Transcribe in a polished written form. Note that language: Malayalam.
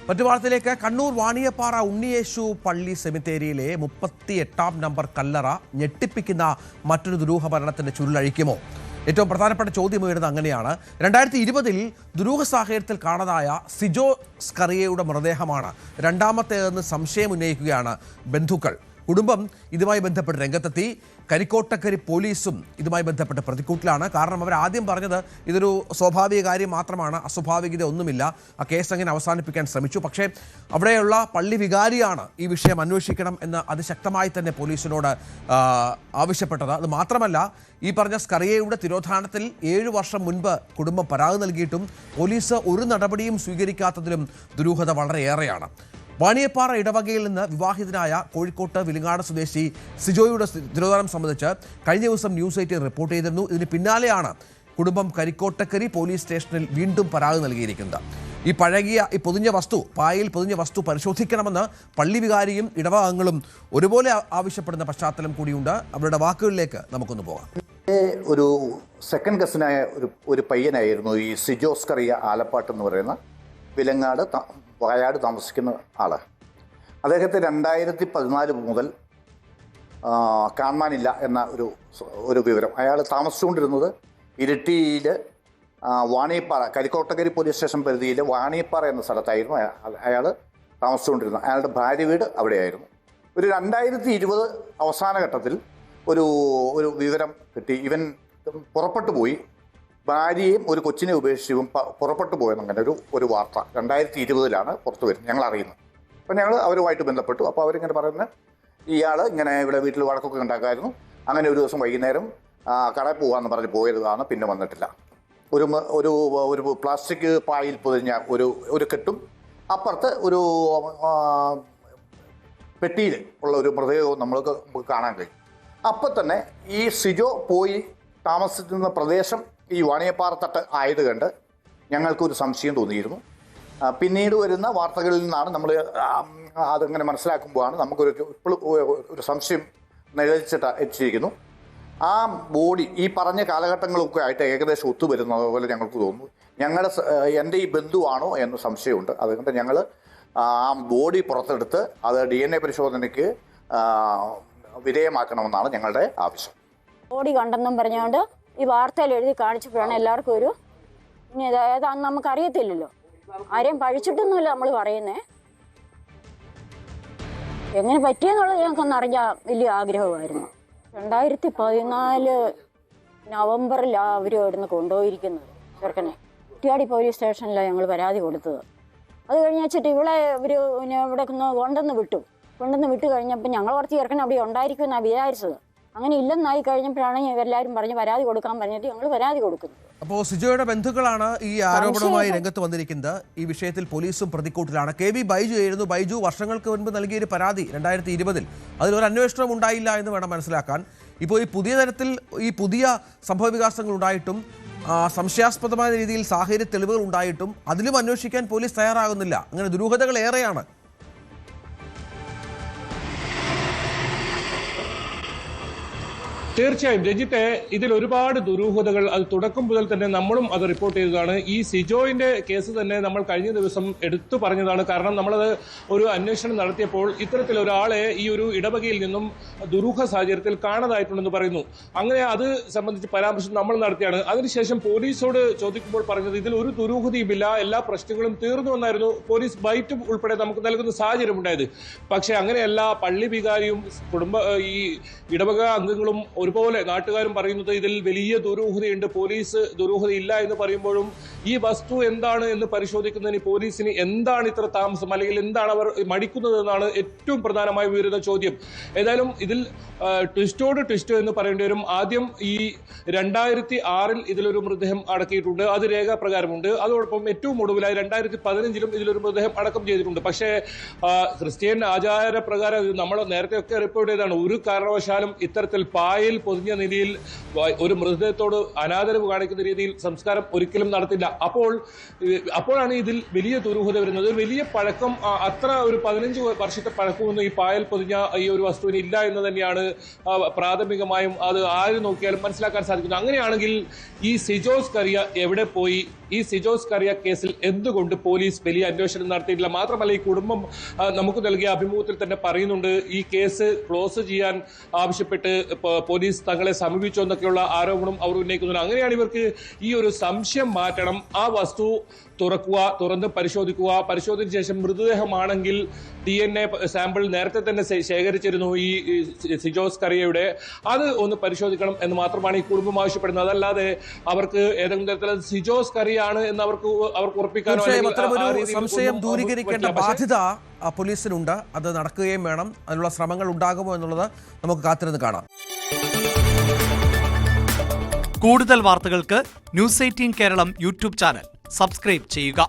മറ്റു വാർത്തയിലേക്ക് കണ്ണൂർ വാണിയപ്പാറ ഉണ്ണിയേശു പള്ളി സെമിത്തേരിയിലെ 38-ാം നമ്പർ കല്ലറ ഞെട്ടിപ്പിക്കുന്ന മറ്റൊരു ദുരൂഹ മരണത്തിന്റെ ചുരുളഴിക്കുമോ? ഏറ്റവും പ്രധാനപ്പെട്ട ചോദ്യം ഉയരുന്നത് അങ്ങനെയാണ്. 2020-ൽ ദുരൂഹ സാഹചര്യത്തിൽ കാണാതായ സിജോ സ്കറിയയുടെ മൃതദേഹമാണ് രണ്ടാമത്തേതെന്ന് സംശയം ഉന്നയിക്കുകയാണ് ബന്ധുക്കൾ. കുടുംബം ഇതുമായി ബന്ധപ്പെട്ട് രംഗത്തെത്തി. കരിക്കോട്ടക്കരി പോലീസും ഇതുമായി ബന്ധപ്പെട്ട് പ്രതിക്കൂട്ടിലാണ്. കാരണം അവർ ആദ്യം പറഞ്ഞത് ഇതൊരു സ്വാഭാവിക കാര്യം മാത്രമാണ്, അസ്വാഭാവികത ഒന്നുമില്ല, ആ കേസ് അങ്ങനെ അവസാനിപ്പിക്കാൻ ശ്രമിച്ചു. പക്ഷേ അവിടെയുള്ള പള്ളി വികാരിയാണ് ഈ വിഷയം അന്വേഷിക്കണം എന്ന് അതിശക്തമായി തന്നെ പോലീസിനോട് ആവശ്യപ്പെട്ടത്. അത് മാത്രമല്ല, ഈ പറഞ്ഞ സ്കറിയയുടെ തിരോധാനത്തിൽ 7 വർഷം മുൻപ് കുടുംബം പരാതി നൽകിയിട്ടും പോലീസ് ഒരു നടപടിയും സ്വീകരിക്കാത്തതിലും ദുരൂഹത വളരെയേറെയാണ്. വാണിയപ്പാറ ഇടവകയിൽ നിന്ന് വിവാഹിതനായ കോഴിക്കോട്ട് വിലങ്ങാട് സ്വദേശി സിജോയുടെ തിരോധാനം സംബന്ധിച്ച് കഴിഞ്ഞ ദിവസം ന്യൂസ് 18 റിപ്പോർട്ട് ചെയ്തിരുന്നു. ഇതിന് പിന്നാലെയാണ് കുടുംബം കരിക്കോട്ടക്കരി പോലീസ് സ്റ്റേഷനിൽ വീണ്ടും പരാതി നൽകിയിരിക്കുന്നത്. ഈ പൊതിഞ്ഞ വസ്തു, പായയിൽ പൊതിഞ്ഞ വസ്തു പരിശോധിക്കണമെന്ന് പള്ളി വികാരിയും ഇടവകങ്ങളും ഒരുപോലെ ആവശ്യപ്പെടുന്ന പശ്ചാത്തലം കൂടിയുണ്ട്. അവരുടെ വാക്കുകളിലേക്ക് നമുക്കൊന്ന് പോകാം. ഒരു സെക്കൻഡ് കസിനായ ഒരു പയ്യനായിരുന്നു ഈ സിജോ സ്കറിയ ആലപ്പാട്ട് എന്ന് പറയുന്ന വിലങ്ങാട് വയനാട് താമസിക്കുന്ന ആൾ. അദ്ദേഹത്തെ 2014 മുതൽ കാണാനില്ല എന്ന ഒരു വിവരം. അയാൾ താമസിച്ചുകൊണ്ടിരുന്നത് ഇരിട്ടിയിൽ വാണിയപ്പാറ, കരിക്കോട്ടക്കരി പോലീസ് സ്റ്റേഷൻ പരിധിയിൽ വാണിയപ്പാറ എന്ന സ്ഥലത്തായിരുന്നു അയാൾ താമസിച്ചുകൊണ്ടിരുന്നത്. അയാളുടെ ഭാര്യ വീട് അവിടെയായിരുന്നു. ഒരു 2020 അവസാന ഘട്ടത്തിൽ ഒരു വിവരം കിട്ടി. ഇവൻ പുറപ്പെട്ടു പോയി, ഭാര്യയും ഒരു കൊച്ചിനെ ഉപേക്ഷിച്ചും പുറപ്പെട്ടു പോയെന്നങ്ങനെ ഒരു വാർത്ത 2020-ലാണ് പുറത്തു വരുന്നത്, ഞങ്ങൾ അറിയുന്നത്. അപ്പം ഞങ്ങൾ അവരുമായിട്ട് ബന്ധപ്പെട്ടു. അപ്പോൾ അവരിങ്ങനെ പറയുന്നത് ഇയാൾ ഇങ്ങനെ ഇവിടെ വീട്ടിൽ വഴക്കൊക്കെ ഉണ്ടാക്കായിരുന്നു. അങ്ങനെ ഒരു ദിവസം വൈകുന്നേരം കടയിൽ പോകാമെന്ന് പറഞ്ഞ് പോയതാണ്, പിന്നെ വന്നിട്ടില്ല. ഒരു പ്ലാസ്റ്റിക് പായിൽ പൊതിഞ്ഞ ഒരു കെട്ടും അപ്പുറത്ത് ഒരു പെട്ടിയിൽ ഉള്ള ഒരു മൃതദേഹവും നമ്മൾക്ക് കാണാൻ കഴിയും. അപ്പം തന്നെ ഈ സിജോ പോയി താമസിക്കുന്ന പ്രദേശം ഈ വാണിയപ്പാറ തട്ട് ആയത് കണ്ട് ഞങ്ങൾക്കൊരു സംശയം തോന്നിയിരുന്നു. പിന്നീട് വരുന്ന വാർത്തകളിൽ നിന്നാണ് നമ്മൾ അതങ്ങനെ മനസ്സിലാക്കുമ്പോഴാണ് നമുക്കൊരു സംശയം എത്തിയിരിക്കുന്നു. ആ ബോഡി ഈ പറഞ്ഞ കാലഘട്ടങ്ങളൊക്കെ ആയിട്ട് ഏകദേശം ഒത്തുവരുന്നത് പോലെ ഞങ്ങൾക്ക് തോന്നുന്നു. എൻ്റെ ഈ ബന്ധുവാണോ എന്ന് സംശയമുണ്ട്. അതുകൊണ്ട് ഞങ്ങൾ ആ ബോഡി പുറത്തെടുത്ത് അത് DNA പരിശോധനയ്ക്ക് വിധേയമാക്കണമെന്നാണ് ഞങ്ങളുടെ ആവശ്യം. ബോഡി കണ്ടെന്നും പറഞ്ഞുകൊണ്ട് ഈ വാർത്തയിൽ എഴുതി കാണിച്ചപ്പോഴാണ് എല്ലാവർക്കും ഇനി ഏതാണെന്ന് നമുക്കറിയത്തില്ലല്ലോ, ആരെയും പഴിച്ചിട്ടൊന്നുമില്ല നമ്മൾ പറയുന്നേ. എങ്ങനെ പറ്റിയെന്നുള്ളത് ഞങ്ങൾക്കൊന്ന് അറിയാൻ വലിയ ആഗ്രഹമായിരുന്നു. 2014 നവംബറിലാണ് അവർ ഇവിടുന്ന് കൊണ്ടുപോയിരിക്കുന്നത് ചെറുക്കനെ. കുറ്റിയാടി പോലീസ് സ്റ്റേഷനിലാണ് ഞങ്ങൾ പരാതി കൊടുത്തത്. അത് കഴിഞ്ഞ് വെച്ചിട്ട് ഇവിടെ ഇവിടെ കൊണ്ടുവന്ന് വിട്ട് കഴിഞ്ഞപ്പോൾ ഞങ്ങൾ കുറച്ച് ചെറുക്കൻ അവിടെ ഉണ്ടായിരിക്കുമെന്നാണ് വിചാരിച്ചത്. അങ്ങനെ ഇല്ലെന്നായി കഴിഞ്ഞപ്പോഴാണ് എല്ലാവരും പറഞ്ഞ് പരാതി കൊടുക്കാൻ പറഞ്ഞിട്ട് ഞങ്ങൾ പരാതി കൊടുക്കുന്നത്. അപ്പോൾ സിജോയുടെ ബന്ധുക്കളാണ് ഈ ആരോപണവുമായി രംഗത്ത് വന്നിരിക്കുന്നത്. ഈ വിഷയത്തിൽ പോലീസും പ്രതിക്കൂട്ടിലാണ്. KV ബൈജു ആയിരുന്നു. ബൈജു വർഷങ്ങൾക്ക് മുൻപ് നൽകിയൊരു പരാതി 2020-ൽ, അതിലൊരു അന്വേഷണം ഉണ്ടായില്ല എന്ന് വേണം മനസ്സിലാക്കാൻ. ഇപ്പോൾ ഈ പുതിയ തരത്തിൽ ഈ പുതിയ സംഭവവികാസങ്ങൾ ഉണ്ടായിട്ടും സംശയാസ്പദമായ രീതിയിൽ സാഹചര്യ തെളിവുകൾ ഉണ്ടായിട്ടും അതിലും അന്വേഷിക്കാൻ പോലീസ് തയ്യാറാകുന്നില്ല. അങ്ങനെ ദുരൂഹതകൾ ഏറെയാണ്. തീർച്ചയായും രഞ്ജിത്തെ, ഇതിൽ ഒരുപാട് ദുരൂഹതകൾ അത് തുടക്കം മുതൽ തന്നെ നമ്മളും അത് റിപ്പോർട്ട് ചെയ്തതാണ്. ഈ സിജോയിന്റെ കേസ് തന്നെ നമ്മൾ കഴിഞ്ഞ ദിവസം എടുത്തു പറഞ്ഞതാണ്. കാരണം നമ്മളത് ഒരു അന്വേഷണം നടത്തിയപ്പോൾ ഇത്തരത്തിൽ ഒരാളെ ഈ ഒരു ഇടവകയിൽ നിന്നും ദുരൂഹ സാഹചര്യത്തിൽ കാണാതായിട്ടുണ്ടെന്ന് പറയുന്നു. അങ്ങനെ അത് സംബന്ധിച്ച് പരാമർശം നമ്മൾ നടത്തിയാണ്. അതിനുശേഷം പോലീസോട് ചോദിക്കുമ്പോൾ പറഞ്ഞത് ഇതിൽ ഒരു ദുരൂഹതയുമില്ല, എല്ലാ പ്രശ്നങ്ങളും തീർന്നു എന്നായിരുന്നു പോലീസ് ബൈറ്റും ഉൾപ്പെടെ നമുക്ക് നൽകുന്ന സാഹചര്യം ഉണ്ടായത്. പക്ഷേ അങ്ങനെയല്ല. പള്ളി വികാരിയും ഈ ഇടവക അംഗങ്ങളും ഒരുപോലെ നാട്ടുകാരും പറയുന്നത് ഇതിൽ വലിയ ദുരൂഹതയുണ്ട്, പോലീസ് ദുരൂഹതയില്ല എന്ന് പറയുമ്പോഴും ഈ വസ്തു എന്താണ് എന്ന് പരിശോധിക്കുന്നതിന് പോലീസിന് എന്താണ് ഇത്ര താമസം, അല്ലെങ്കിൽ എന്താണ് അവർ മടിക്കുന്നത് എന്നാണ് ഏറ്റവും പ്രധാനമായി ഉയരുന്ന ചോദ്യം. ഏതായാലും ഇതിൽ ട്വിസ്റ്റോ എന്ന് പറയേണ്ടി വരും. ആദ്യം ഈ 2006-ൽ ഇതിലൊരു മൃതദേഹം അടക്കിയിട്ടുണ്ട്, അത് രേഖാപ്രകാരമുണ്ട്. അതോടൊപ്പം ഏറ്റവും ഒടുവിലായി 2015-ലും ഇതിലൊരു മൃതദേഹം അടക്കം ചെയ്തിട്ടുണ്ട്. പക്ഷേ ക്രിസ്ത്യൻ ആചാരപ്രകാരം നമ്മൾ നേരത്തെ ഒക്കെ റിപ്പോർട്ട് ചെയ്തതാണ്, ഒരു കാരണവശാലും ഇത്തരത്തിൽ പായൽ പായയിൽ പൊതിഞ്ഞ നിലയിൽ ഒരു മൃതദേഹത്തോട് അനാദരവ് കാണിക്കുന്ന രീതിയിൽ സംസ്കാരം ഒരിക്കലും നടത്തില്ല. അപ്പോഴാണ് ഇതിൽ വലിയ ദുരൂഹത വരുന്നത്. വലിയ പഴക്കം, അത്ര ഒരു 15 വർഷത്തെ പഴക്കമൊന്നും ഈ പായൽ പൊതിഞ്ഞ ഈ ഒരു വസ്തുവിന് ഇല്ല എന്ന് തന്നെയാണ് പ്രാഥമികമായും അത് ആര് നോക്കിയാലും മനസ്സിലാക്കാൻ സാധിക്കുന്നത്. അങ്ങനെയാണെങ്കിൽ ഈ സിജോസ് കറിയ എവിടെ പോയി? ഈ സിജോസ് കറിയ കേസിൽ എന്തുകൊണ്ട് പോലീസ് വലിയ അന്വേഷണം നടത്തിയിട്ടില്ല? മാത്രമല്ല, ഈ കുടുംബം നമുക്ക് നൽകിയ അഭിമുഖത്തിൽ തന്നെ പറയുന്നുണ്ട്, ഈ കേസ് ക്ലോസ് ചെയ്യാൻ ആവശ്യപ്പെട്ട് പോലീസ് തങ്ങളെ സമീപിച്ചു എന്നൊക്കെയുള്ള ആരോപണം അവർ ഉന്നയിക്കുന്നുണ്ട്. അങ്ങനെയാണ് ഇവർക്ക് ഈ ഒരു സംശയം മാറ്റണം. ആ വസ്തു തുറന്ന് പരിശോധിച്ചതിന് ശേഷം മൃതദേഹമാണെങ്കിൽ DNA സാമ്പിൾ നേരത്തെ തന്നെ ശേഖരിച്ചിരുന്നു ഈ സിജോസ് കറിയയുടെ, അത് ഒന്ന് പരിശോധിക്കണം എന്ന് മാത്രമാണ് ഈ കുടുംബം ആവശ്യപ്പെടുന്നത്. അതല്ലാതെ അവർക്ക് ഏതെങ്കിലും തരത്തിൽ സിജോസ് കറിയാണ് എന്ന് അവർക്ക് ഉറപ്പിക്കാനോ സംശയം ദൂരീകരിക്കേണ്ട ബാധ്യത പോലീസിനുണ്ട്. അത് നടക്കുകയും വേണം. അതിനുള്ള ശ്രമങ്ങൾ ഉണ്ടാകുമോ എന്നുള്ളത് നമുക്ക് കാത്തിരുന്ന് കാണാം. കൂടുതൽ വാർത്തകൾക്ക് News 18 Keralam YouTube channel subscribe ചെയ്യുക.